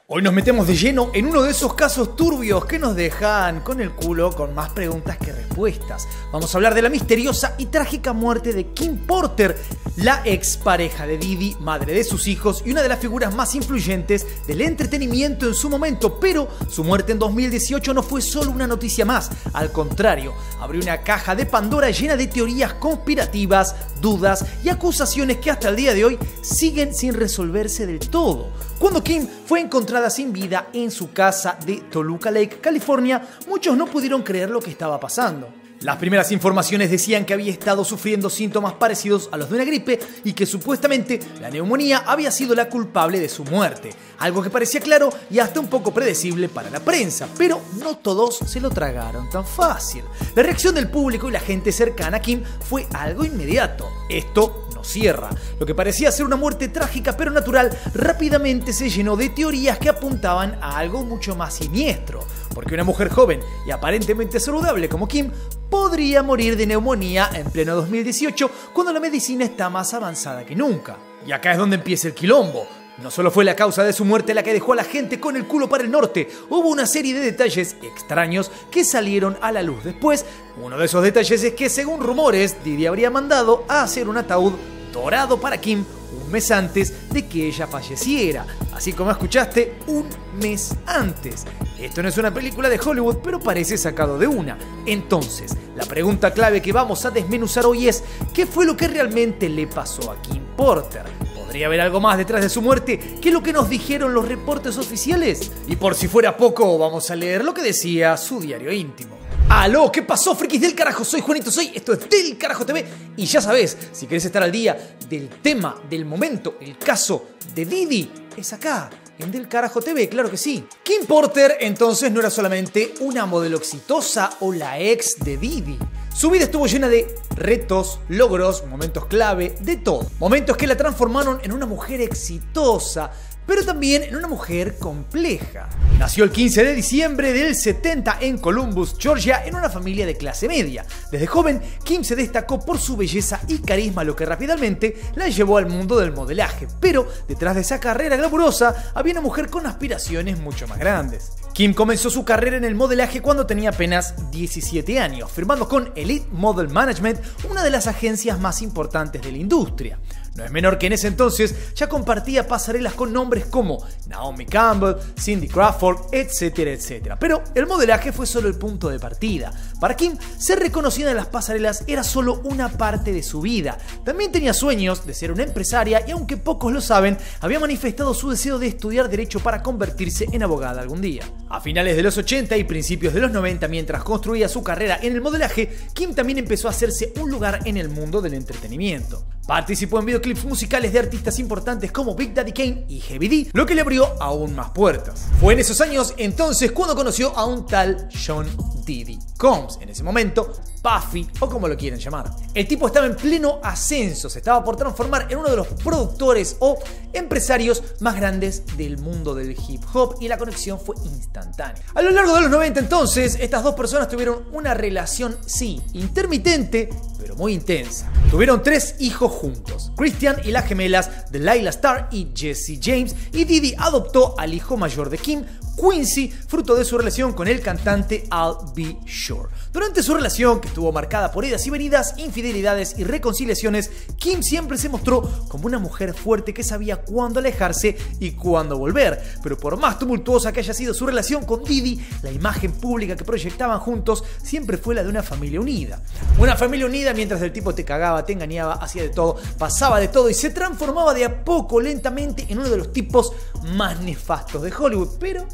Hoy nos metemos de lleno en uno de esos casos turbios que nos dejan con el culo con más preguntas que respuestas. Vamos a hablar de la misteriosa y trágica muerte de Kim Porter, la expareja de Diddy, madre de sus hijos y una de las figuras más influyentes del entretenimiento en su momento. Pero su muerte en 2018 no fue solo una noticia más. Al contrario, abrió una caja de Pandora llena de teorías conspirativas, dudas y acusaciones que hasta el día de hoy siguen sin resolverse del todo. Cuando Kim fue encontrada sin vida en su casa de Toluca Lake, California, muchos no pudieron creer lo que estaba pasando. Las primeras informaciones decían que había estado sufriendo síntomas parecidos a los de una gripe y que supuestamente la neumonía había sido la culpable de su muerte. Algo que parecía claro y hasta un poco predecible para la prensa, pero no todos se lo tragaron tan fácil. La reacción del público y la gente cercana a Kim fue algo inmediato. Esto no cierra. Lo que parecía ser una muerte trágica pero natural rápidamente se llenó de teorías que apuntaban a algo mucho más siniestro. Porque una mujer joven y aparentemente saludable como Kim podría morir de neumonía en pleno 2018 cuando la medicina está más avanzada que nunca. Y acá es donde empieza el quilombo. No solo fue la causa de su muerte la que dejó a la gente con el culo para el norte, hubo una serie de detalles extraños que salieron a la luz después. Uno de esos detalles es que, según rumores, Diddy habría mandado a hacer un ataúd dorado para Kim un mes antes de que ella falleciera. Así como escuchaste, un mes antes. Esto no es una película de Hollywood, pero parece sacado de una. Entonces, la pregunta clave que vamos a desmenuzar hoy es: ¿qué fue lo que realmente le pasó a Kim Porter? ¿Podría haber algo más detrás de su muerte que lo que nos dijeron los reportes oficiales? Y por si fuera poco, vamos a leer lo que decía su diario íntimo. ¡Aló! ¿Qué pasó, frikis del carajo? Soy Juanito Soy, esto es Del Carajo TV. Y ya sabes, si querés estar al día del tema, del momento, el caso de Diddy, es acá, en Del Carajo TV, claro que sí. Kim Porter entonces no era solamente una modelo exitosa o la ex de Diddy. Su vida estuvo llena de retos, logros, momentos clave, de todo. Momentos que la transformaron en una mujer exitosa, pero también en una mujer compleja. Nació el 15 de diciembre del 70 en Columbus, Georgia, en una familia de clase media. Desde joven, Kim se destacó por su belleza y carisma, lo que rápidamente la llevó al mundo del modelaje. Pero detrás de esa carrera glamurosa había una mujer con aspiraciones mucho más grandes. Kim comenzó su carrera en el modelaje cuando tenía apenas 17 años, firmando con Elite Model Management, una de las agencias más importantes de la industria. No es menor que en ese entonces ya compartía pasarelas con nombres como Naomi Campbell, Cindy Crawford, etcétera, etcétera. Pero el modelaje fue solo el punto de partida. Para Kim, ser reconocida en las pasarelas era solo una parte de su vida. También tenía sueños de ser una empresaria y, aunque pocos lo saben, había manifestado su deseo de estudiar Derecho para convertirse en abogada algún día. A finales de los 80 y principios de los 90, mientras construía su carrera en el modelaje, Kim también empezó a hacerse un lugar en el mundo del entretenimiento. Participó en videoclips musicales de artistas importantes como Big Daddy Kane y Heavy D, lo que le abrió aún más puertas. Fue en esos años entonces cuando conoció a un tal Sean Diddy Combs, en ese momento Puffy o como lo quieren llamar. El tipo estaba en pleno ascenso, se estaba por transformar en uno de los productores o empresarios más grandes del mundo del hip hop y la conexión fue instantánea. A lo largo de los 90 entonces, estas dos personas tuvieron una relación, sí, intermitente, pero muy intensa. Tuvieron 3 hijos juntos, Christian y las gemelas Delilah Starr y Jesse James, y Diddy adoptó al hijo mayor de Kim, Quincy, fruto de su relación con el cantante Al B. Sure. Durante su relación, que estuvo marcada por idas y venidas, infidelidades y reconciliaciones, Kim siempre se mostró como una mujer fuerte que sabía cuándo alejarse y cuándo volver. Pero por más tumultuosa que haya sido su relación con Diddy, la imagen pública que proyectaban juntos siempre fue la de una familia unida. Una familia unida mientras el tipo te cagaba, te engañaba, hacía de todo, pasaba de todo y se transformaba de a poco, lentamente, en uno de los tipos más nefastos de Hollywood. Pero,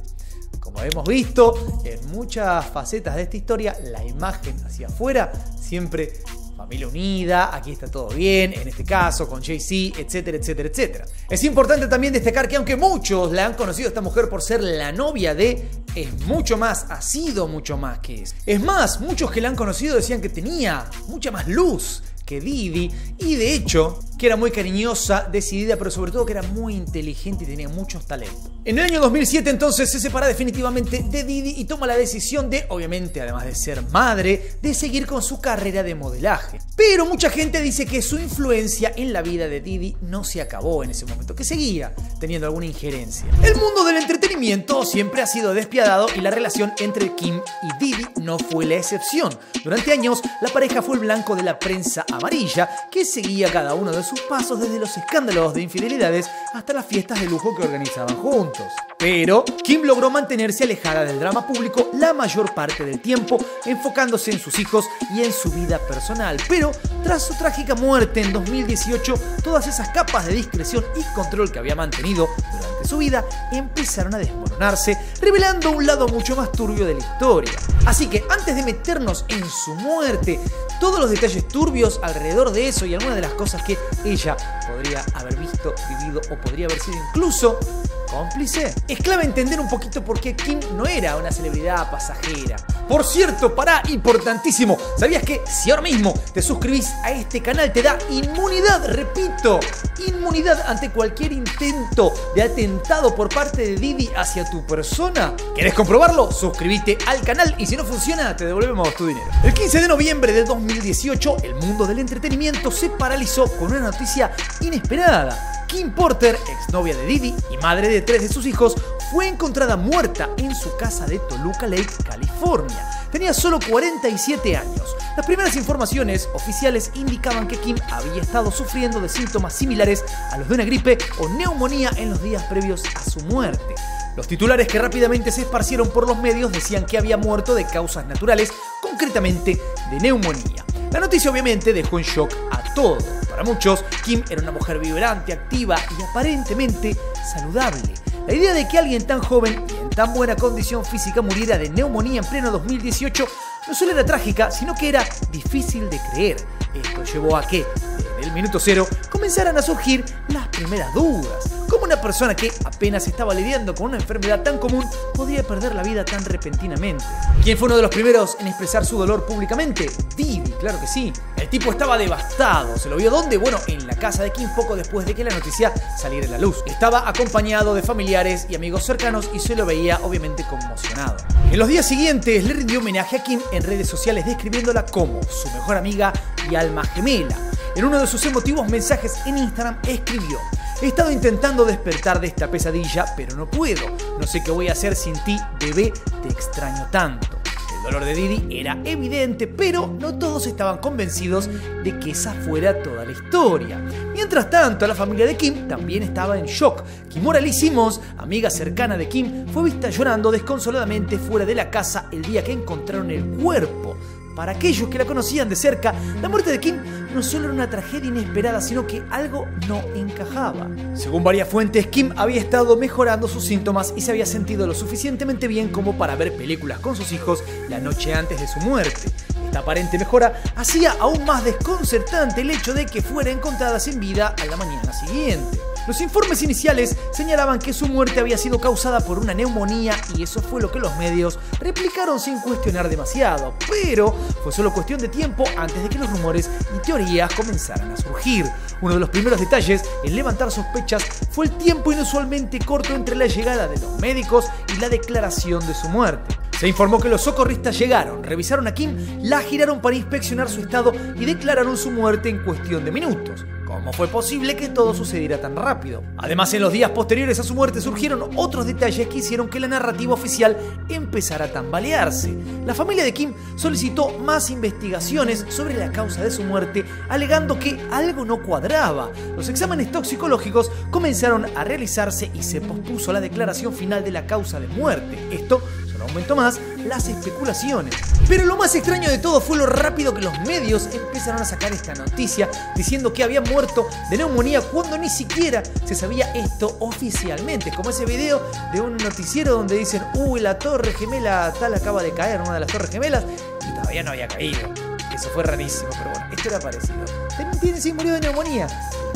como hemos visto en muchas facetas de esta historia, la imagen hacia afuera siempre familia unida, aquí está todo bien, en este caso con Jay-Z, etcétera, etcétera, etcétera. Es importante también destacar que aunque muchos la han conocido a esta mujer por ser la novia de, es mucho más, ha sido mucho más que eso. Es más, muchos que la han conocido decían que tenía mucha más luz que Diddy, y de hecho que era muy cariñosa, decidida, pero sobre todo que era muy inteligente y tenía muchos talentos. En el año 2007 entonces se separa definitivamente de Didi y toma la decisión de, obviamente además de ser madre, de seguir con su carrera de modelaje. Pero mucha gente dice que su influencia en la vida de Didi no se acabó en ese momento, que seguía teniendo alguna injerencia. El mundo del entretenimiento siempre ha sido despiadado y la relación entre Kim y Didi no fue la excepción. Durante años la pareja fue el blanco de la prensa amarilla, que seguía cada uno de sus pasos desde los escándalos de infidelidades hasta las fiestas de lujo que organizaban juntos. Pero Kim logró mantenerse alejada del drama público la mayor parte del tiempo, enfocándose en sus hijos y en su vida personal. Pero tras su trágica muerte en 2018, todas esas capas de discreción y control que había mantenido durante su vida empezaron a desmoronarse, revelando un lado mucho más turbio de la historia. Así que antes de meternos en su muerte, todos los detalles turbios alrededor de eso y algunas de las cosas que ella podría haber visto, vivido o podría haber sido incluso cómplice, es clave entender un poquito por qué Kim no era una celebridad pasajera. Por cierto, importantísimo, ¿sabías que si ahora mismo te suscribís a este canal te da inmunidad? Repito, inmunidad ante cualquier intento de atentado por parte de Didi hacia tu persona. ¿Querés comprobarlo? Suscríbete al canal y si no funciona te devolvemos tu dinero. El 15 de noviembre de 2018, el mundo del entretenimiento se paralizó con una noticia inesperada. Kim Porter, exnovia de Didi y madre de 3 de sus hijos, fue encontrada muerta en su casa de Toluca Lake, California. Tenía solo 47 años. Las primeras informaciones oficiales indicaban que Kim había estado sufriendo de síntomas similares a los de una gripe o neumonía en los días previos a su muerte. Los titulares que rápidamente se esparcieron por los medios decían que había muerto de causas naturales, concretamente de neumonía. La noticia obviamente dejó en shock a todos. Para muchos, Kim era una mujer vibrante, activa y aparentemente saludable. La idea de que alguien tan joven y en tan buena condición física muriera de neumonía en pleno 2018 no solo era trágica, sino que era difícil de creer. Esto llevó a que, desde el minuto cero, comenzaran a surgir las primeras dudas. ¿Cómo una persona que apenas estaba lidiando con una enfermedad tan común podría perder la vida tan repentinamente? ¿Quién fue uno de los primeros en expresar su dolor públicamente? Didi, claro que sí. El tipo estaba devastado. ¿Se lo vio dónde? Bueno, en la casa de Kim poco después de que la noticia saliera a la luz. Estaba acompañado de familiares y amigos cercanos y se lo veía obviamente conmocionado. En los días siguientes le rindió homenaje a Kim en redes sociales describiéndola como su mejor amiga y alma gemela. En uno de sus emotivos mensajes en Instagram escribió: he estado intentando despertar de esta pesadilla, pero no puedo. No sé qué voy a hacer sin ti, bebé, te extraño tanto. El dolor de Didi era evidente, pero no todos estaban convencidos de que esa fuera toda la historia. Mientras tanto, la familia de Kim también estaba en shock. Kimora Lee Simmons, amiga cercana de Kim, fue vista llorando desconsoladamente fuera de la casa el día que encontraron el cuerpo. Para aquellos que la conocían de cerca, la muerte de Kim no solo era una tragedia inesperada, sino que algo no encajaba. Según varias fuentes, Kim había estado mejorando sus síntomas y se había sentido lo suficientemente bien como para ver películas con sus hijos la noche antes de su muerte. Esta aparente mejora hacía aún más desconcertante el hecho de que fuera encontrada sin vida a la mañana siguiente. Los informes iniciales señalaban que su muerte había sido causada por una neumonía y eso fue lo que los medios replicaron sin cuestionar demasiado, pero fue solo cuestión de tiempo antes de que los rumores y teorías comenzaran a surgir. Uno de los primeros detalles en levantar sospechas fue el tiempo inusualmente corto entre la llegada de los médicos y la declaración de su muerte. Se informó que los socorristas llegaron, revisaron a Kim, la giraron para inspeccionar su estado y declararon su muerte en cuestión de minutos. ¿Cómo fue posible que todo sucediera tan rápido? Además, en los días posteriores a su muerte surgieron otros detalles que hicieron que la narrativa oficial empezara a tambalearse. La familia de Kim solicitó más investigaciones sobre la causa de su muerte, alegando que algo no cuadraba. Los exámenes toxicológicos comenzaron a realizarse y se pospuso la declaración final de la causa de muerte. Esto solo aumentó más las especulaciones. Pero lo más extraño de todo fue lo rápido que los medios empezaron a sacar esta noticia, diciendo que había muerto de neumonía cuando ni siquiera se sabía esto oficialmente. Como ese video de un noticiero donde dicen: uy, la torre gemela tal acaba de caer, una de las torres gemelas, y todavía no había caído. Eso fue rarísimo, pero bueno, esto era parecido. También sí murió de neumonía.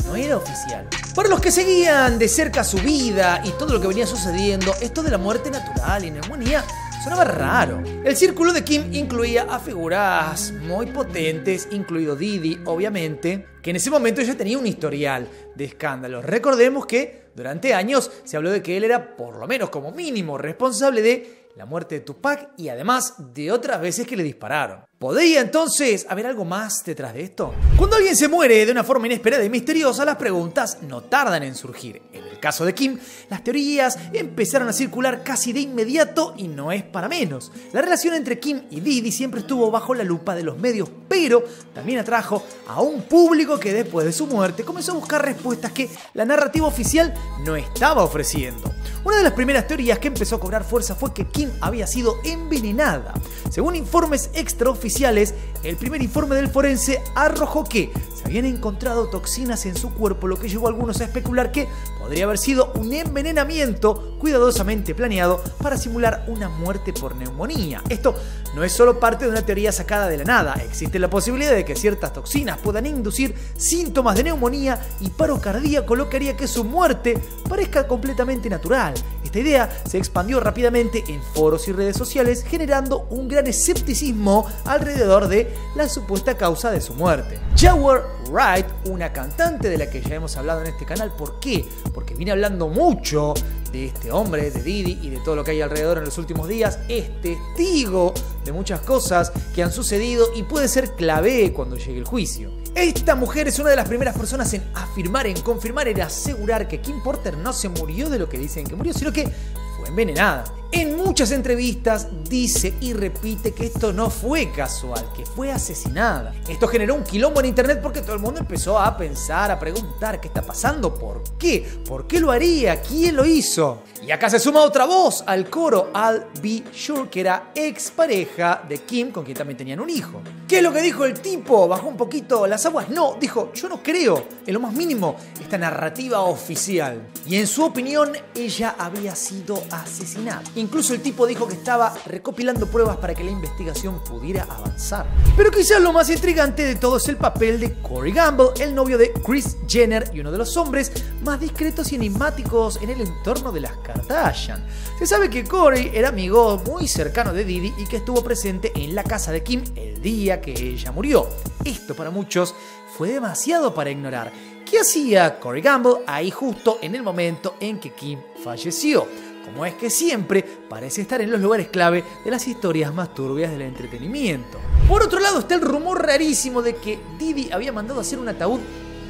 No era oficial. Para los que seguían de cerca su vida y todo lo que venía sucediendo, esto de la muerte natural y neumonía Sonaba raro. El círculo de Kim incluía a figuras muy potentes, incluido Diddy, obviamente, que en ese momento ya tenía un historial de escándalos. Recordemos que durante años se habló de que él era, por lo menos como mínimo, responsable de la muerte de Tupac y además de otras veces que le dispararon. ¿Podría entonces haber algo más detrás de esto? Cuando alguien se muere de una forma inesperada y misteriosa, las preguntas no tardan en surgir. En el caso de Kim, las teorías empezaron a circular casi de inmediato y no es para menos. La relación entre Kim y Diddy siempre estuvo bajo la lupa de los medios, pero también atrajo a un público que después de su muerte comenzó a buscar respuestas que la narrativa oficial no estaba ofreciendo. Una de las primeras teorías que empezó a cobrar fuerza fue que Kim había sido envenenada. Según informes extraoficiales, el primer informe del forense arrojó que se habían encontrado toxinas en su cuerpo, lo que llevó a algunos a especular que podría haber sido un envenenamiento cuidadosamente planeado para simular una muerte por neumonía. Esto no es solo parte de una teoría sacada de la nada. Existe la posibilidad de que ciertas toxinas puedan inducir síntomas de neumonía y paro cardíaco, lo que haría que su muerte parezca completamente natural. Esta idea se expandió rápidamente en foros y redes sociales, generando un gran escepticismo alrededor de la supuesta causa de su muerte. Jawar Wright, una cantante de la que ya hemos hablado en este canal, ¿por qué? Porque viene hablando mucho de este hombre, de Diddy y de todo lo que hay alrededor en los últimos días, es testigo de muchas cosas que han sucedido y puede ser clave cuando llegue el juicio. Esta mujer es una de las primeras personas en afirmar, en confirmar, en asegurar que Kim Porter no se murió de lo que dicen que murió, sino que fue envenenada. En muchas entrevistas dice y repite que esto no fue casual, que fue asesinada. Esto generó un quilombo en internet porque todo el mundo empezó a pensar, a preguntar qué está pasando, por qué, por qué lo haría, quién lo hizo. Y acá se suma otra voz al coro, I'll Be Sure, que era expareja de Kim, con quien también tenían un hijo. ¿Qué es lo que dijo el tipo? ¿Bajó un poquito las aguas? No, dijo, yo no creo, en lo más mínimo, esta narrativa oficial. Y en su opinión, ella había sido asesinada. Incluso el tipo dijo que estaba recopilando pruebas para que la investigación pudiera avanzar. Pero quizás lo más intrigante de todo es el papel de Corey Gamble, el novio de Kris Jenner y uno de los hombres más discretos y enigmáticos en el entorno de las Kardashian. Se sabe que Corey era amigo muy cercano de Diddy y que estuvo presente en la casa de Kim el día que ella murió. Esto para muchos fue demasiado para ignorar. ¿Qué hacía Corey Gamble ahí justo en el momento en que Kim falleció? Como es que siempre parece estar en los lugares clave de las historias más turbias del entretenimiento. Por otro lado está el rumor rarísimo de que Diddy había mandado hacer un ataúd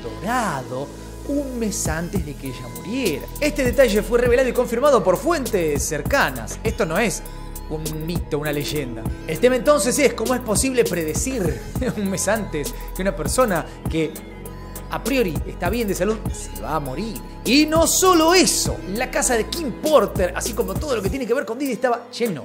dorado un mes antes de que ella muriera. Este detalle fue revelado y confirmado por fuentes cercanas. Esto no es un mito, una leyenda. El tema entonces es cómo es posible predecir un mes antes que una persona que a priori está bien de salud se va a morir. Y no solo eso, la casa de Kim Porter, así como todo lo que tiene que ver con Diddy, estaba lleno,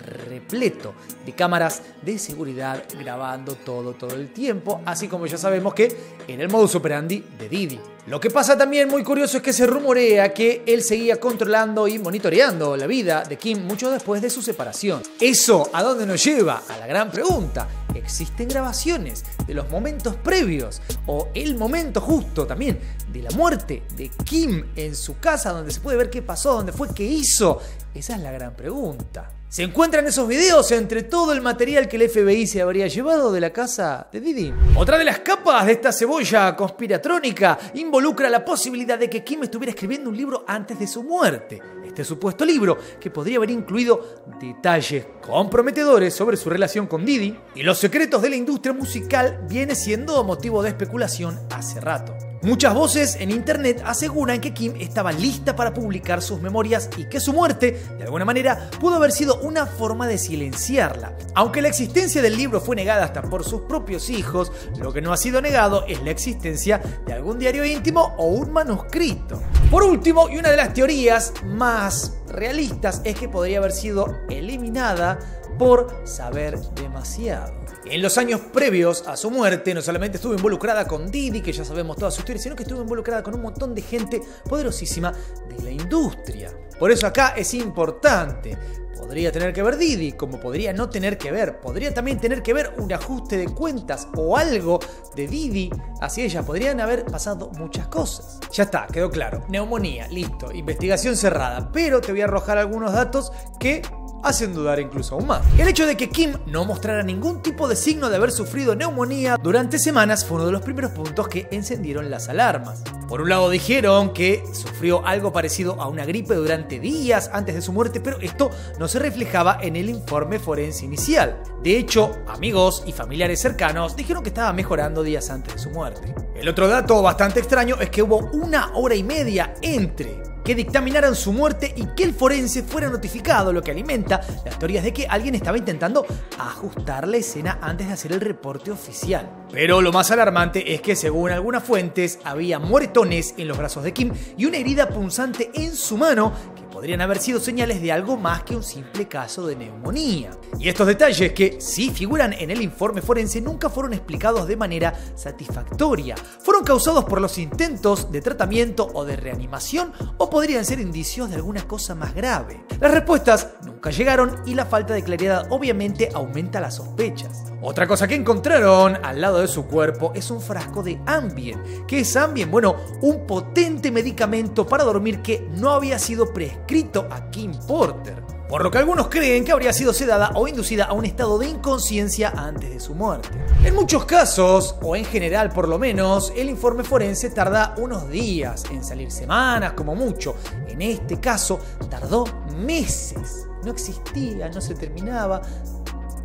repleto de cámaras de seguridad grabando todo el tiempo, así como ya sabemos que era el modus operandi de Diddy. Lo que pasa también muy curioso es que se rumorea que él seguía controlando y monitoreando la vida de Kim mucho después de su separación. ¿Eso a dónde nos lleva? A la gran pregunta. ¿Existen grabaciones de los momentos previos o el momento justo también de la muerte de Kim en su casa, donde se puede ver qué pasó, dónde fue, qué hizo? Esa es la gran pregunta. ¿Se encuentran esos videos entre todo el material que el FBI se habría llevado de la casa de Diddy? Otra de las capas de esta cebolla conspiratrónica involucra la posibilidad de que Kim estuviera escribiendo un libro antes de su muerte. Este supuesto libro, que podría haber incluido detalles comprometedores sobre su relación con Diddy y los secretos de la industria musical, viene siendo motivo de especulación hace rato. Muchas voces en internet aseguran que Kim estaba lista para publicar sus memorias y que su muerte, de alguna manera, pudo haber sido una forma de silenciarla. Aunque la existencia del libro fue negada hasta por sus propios hijos, lo que no ha sido negado es la existencia de algún diario íntimo o un manuscrito. Por último, y una de las teorías más realistas, es que podría haber sido eliminada por saber demasiado. En los años previos a su muerte, no solamente estuvo involucrada con Diddy, que ya sabemos toda su historia, sino que estuvo involucrada con un montón de gente poderosísima de la industria. Por eso acá es importante. Podría tener que ver Diddy, como podría no tener que ver. Podría también tener que ver un ajuste de cuentas o algo de Diddy hacia ella. Podrían haber pasado muchas cosas. Ya está, quedó claro. Neumonía, listo, investigación cerrada. Pero te voy a arrojar algunos datos que hacen dudar incluso aún más. El hecho de que Kim no mostrara ningún tipo de signo de haber sufrido neumonía durante semanas fue uno de los primeros puntos que encendieron las alarmas. Por un lado dijeron que sufrió algo parecido a una gripe durante días antes de su muerte, pero esto no se reflejaba en el informe forense inicial. De hecho, amigos y familiares cercanos dijeron que estaba mejorando días antes de su muerte. El otro dato bastante extraño es que hubo 1 hora y media entre que dictaminaran su muerte y que el forense fuera notificado, lo que alimenta las teorías de que alguien estaba intentando ajustar la escena antes de hacer el reporte oficial. Pero lo más alarmante es que, según algunas fuentes, había moretones en los brazos de Kim y una herida punzante en su mano que podrían haber sido señales de algo más que un simple caso de neumonía. Y estos detalles, que sí figuran en el informe forense, nunca fueron explicados de manera satisfactoria. Fueron causados por los intentos de tratamiento o de reanimación, o podrían ser indicios de alguna cosa más grave. Las respuestas nunca llegaron y la falta de claridad obviamente aumenta las sospechas. Otra cosa que encontraron al lado de su cuerpo es un frasco de Ambien. ¿Qué es Ambien? Bueno, un potente medicamento para dormir que no había sido prescrito a Kim Porter, por lo que algunos creen que habría sido sedada o inducida a un estado de inconsciencia antes de su muerte. En muchos casos, o en general por lo menos, el informe forense tarda unos días, en salir semanas como mucho. En este caso, tardó meses. No existía, no se terminaba.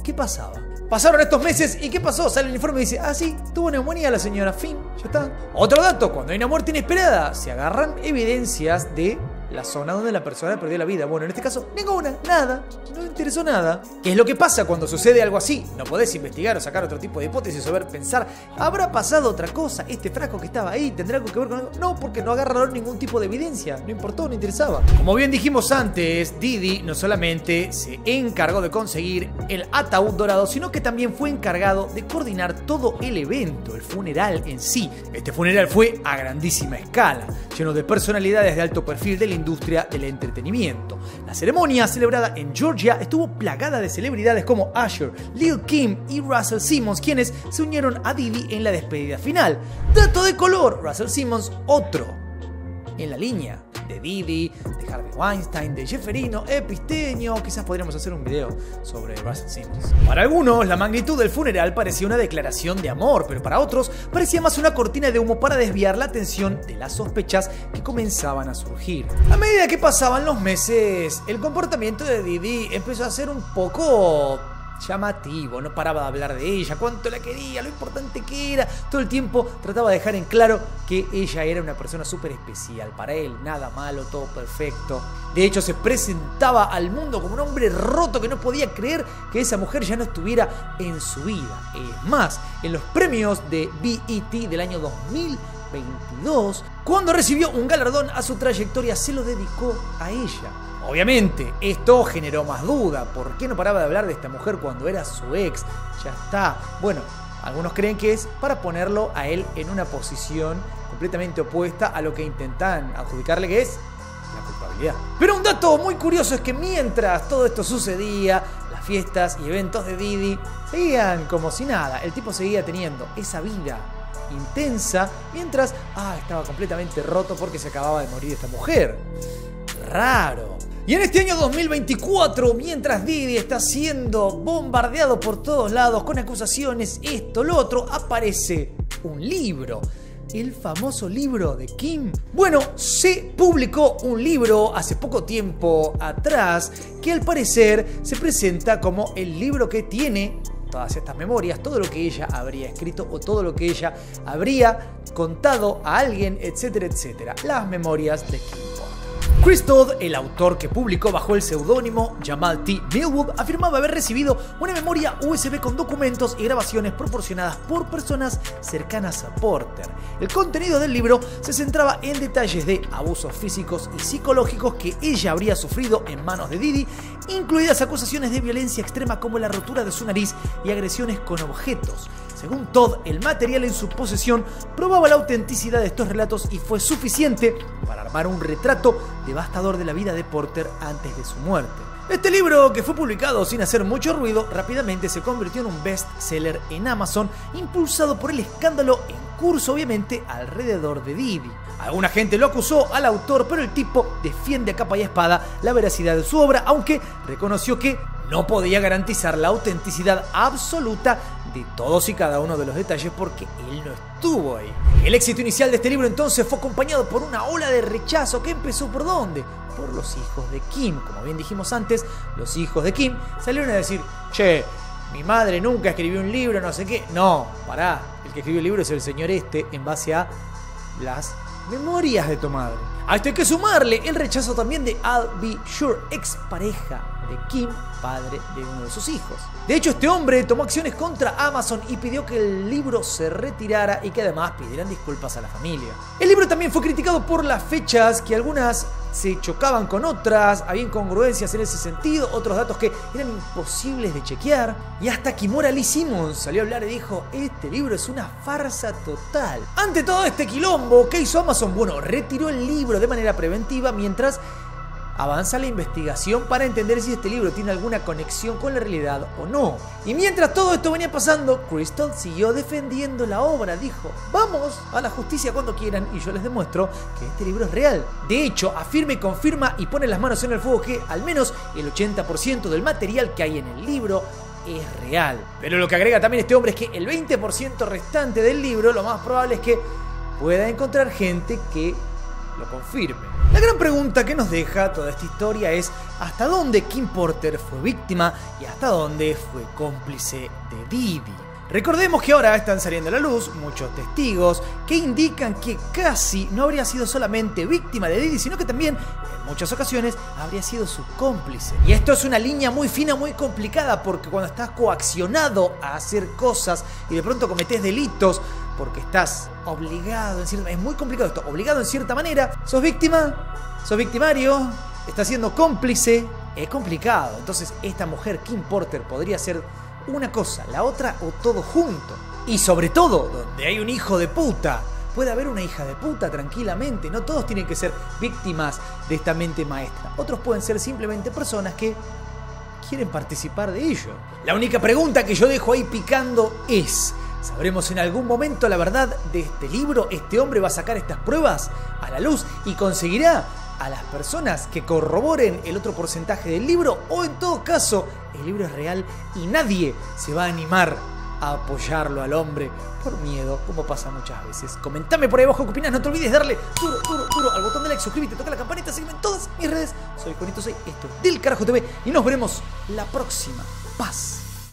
¿Qué pasaba? Pasaron estos meses y ¿qué pasó? Sale el informe y dice, ah sí, tuvo neumonía la señora, fin, ya está. Otro dato, cuando hay una muerte inesperada, se agarran evidencias de la zona donde la persona perdió la vida. Bueno, en este caso, ninguna, nada, no le interesó nada. ¿Qué es lo que pasa cuando sucede algo así? No podés investigar o sacar otro tipo de hipótesis o ver, pensar, ¿habrá pasado otra cosa? ¿Este frasco que estaba ahí tendrá algo que ver con algo? No, porque no agarraron ningún tipo de evidencia, no importó, no interesaba. Como bien dijimos antes, Didi no solamente se encargó de conseguir el ataúd dorado, sino que también fue encargado de coordinar todo el evento, el funeral en sí. Este funeral fue a grandísima escala, lleno de personalidades de alto perfil de la industria del entretenimiento. La ceremonia, celebrada en Georgia, estuvo plagada de celebridades como Usher, Lil Kim y Russell Simmons, quienes se unieron a Didi en la despedida final. Dato de color, Russell Simmons, otro en la línea de Didi, de Harvey Weinstein, de Jefferino, Episteño. Quizás podríamos hacer un video sobre Russell Simmons. Para algunos, la magnitud del funeral parecía una declaración de amor, pero para otros parecía más una cortina de humo para desviar la atención de las sospechas que comenzaban a surgir. A medida que pasaban los meses, el comportamiento de Didi empezó a ser un poco llamativo. No paraba de hablar de ella, cuánto la quería, lo importante que era. Todo el tiempo trataba de dejar en claro que ella era una persona súper especial para él, nada malo, todo perfecto. De hecho, se presentaba al mundo como un hombre roto que no podía creer que esa mujer ya no estuviera en su vida. Es más, en los premios de BET del año 2022, cuando recibió un galardón a su trayectoria, se lo dedicó a ella. Obviamente, esto generó más duda. ¿Por qué no paraba de hablar de esta mujer cuando era su ex? Ya está. Bueno, algunos creen que es para ponerlo a él en una posición completamente opuesta a lo que intentan adjudicarle, que es la culpabilidad. Pero un dato muy curioso es que mientras todo esto sucedía, las fiestas y eventos de Didi seguían como si nada. El tipo seguía teniendo esa vida intensa mientras estaba completamente roto porque se acababa de morir esta mujer. Raro. Y en este año 2024, mientras Didi está siendo bombardeado por todos lados con acusaciones, esto, lo otro, aparece un libro. El famoso libro de Kim. Bueno, se publicó un libro hace poco tiempo atrás que al parecer se presenta como el libro que tiene todas estas memorias, todo lo que ella habría escrito o todo lo que ella habría contado a alguien, etcétera, etcétera. Las memorias de Kim. Chris Todd, el autor que publicó bajo el seudónimo Jamal T. Millwood, afirmaba haber recibido una memoria USB con documentos y grabaciones proporcionadas por personas cercanas a Porter. El contenido del libro se centraba en detalles de abusos físicos y psicológicos que ella habría sufrido en manos de Didi, incluidas acusaciones de violencia extrema como la rotura de su nariz y agresiones con objetos. Según Todd, el material en su posesión probaba la autenticidad de estos relatos y fue suficiente para armar un retrato devastador de la vida de Porter antes de su muerte. Este libro, que fue publicado sin hacer mucho ruido, rápidamente se convirtió en un bestseller en Amazon, impulsado por el escándalo en discurso obviamente alrededor de Didi. Alguna gente lo acusó al autor, pero el tipo defiende a capa y espada la veracidad de su obra, aunque reconoció que no podía garantizar la autenticidad absoluta de todos y cada uno de los detalles porque él no estuvo ahí. El éxito inicial de este libro entonces fue acompañado por una ola de rechazo que empezó ¿por dónde? Por los hijos de Kim. Como bien dijimos antes, los hijos de Kim salieron a decir: che, mi madre nunca escribió un libro, no sé qué. No, pará, el que escribió el libro es el señor en base a las memorias de tu madre. A esto hay que sumarle el rechazo también de Al B. Sure, expareja de Kim, padre de uno de sus hijos. De hecho, este hombre tomó acciones contra Amazon y pidió que el libro se retirara y que además pidieran disculpas a la familia. El libro también fue criticado por las fechas, que algunas se chocaban con otras, había incongruencias en ese sentido, otros datos que eran imposibles de chequear, y hasta Kimora Lee Simmons salió a hablar y dijo: este libro es una farsa total. Ante todo este quilombo, ¿qué hizo Amazon? Bueno, retiró el libro de manera preventiva mientras avanza la investigación para entender si este libro tiene alguna conexión con la realidad o no. Y mientras todo esto venía pasando, Crystal siguió defendiendo la obra. Dijo: vamos a la justicia cuando quieran y yo les demuestro que este libro es real. De hecho, afirma y confirma y pone las manos en el fuego que al menos el 80% del material que hay en el libro es real. Pero lo que agrega también este hombre es que el 20% restante del libro lo más probable es que pueda encontrar gente que lo confirme. La gran pregunta que nos deja toda esta historia es ¿hasta dónde Kim Porter fue víctima y hasta dónde fue cómplice de Didi? Recordemos que ahora están saliendo a la luz muchos testigos que indican que Cassie no habría sido solamente víctima de Didi, sino que también en muchas ocasiones habría sido su cómplice. Y esto es una línea muy fina, muy complicada, porque cuando estás coaccionado a hacer cosas y de pronto cometés delitos porque estás obligado en cierta... Es muy complicado esto, obligado en cierta manera. ¿Sos víctima? ¿Sos victimario? ¿Estás siendo cómplice? Es complicado. Entonces esta mujer, Kim Porter, podría ser una cosa, la otra o todo junto. Y sobre todo, donde hay un hijo de puta, puede haber una hija de puta tranquilamente. No todos tienen que ser víctimas de esta mente maestra. Otros pueden ser simplemente personas que quieren participar de ello. La única pregunta que yo dejo ahí picando es: ¿sabremos en algún momento la verdad de este libro? ¿Este hombre va a sacar estas pruebas a la luz y conseguirá a las personas que corroboren el otro porcentaje del libro? ¿O en todo caso el libro es real y nadie se va a animar a apoyarlo al hombre por miedo, como pasa muchas veces? Comentame por ahí abajo qué opinas. No te olvides de darle duro al botón de like, suscríbete, toca la campanita, sígueme en todas mis redes. Soy Juanito, esto es Del Carajo TV y nos veremos la próxima. Paz.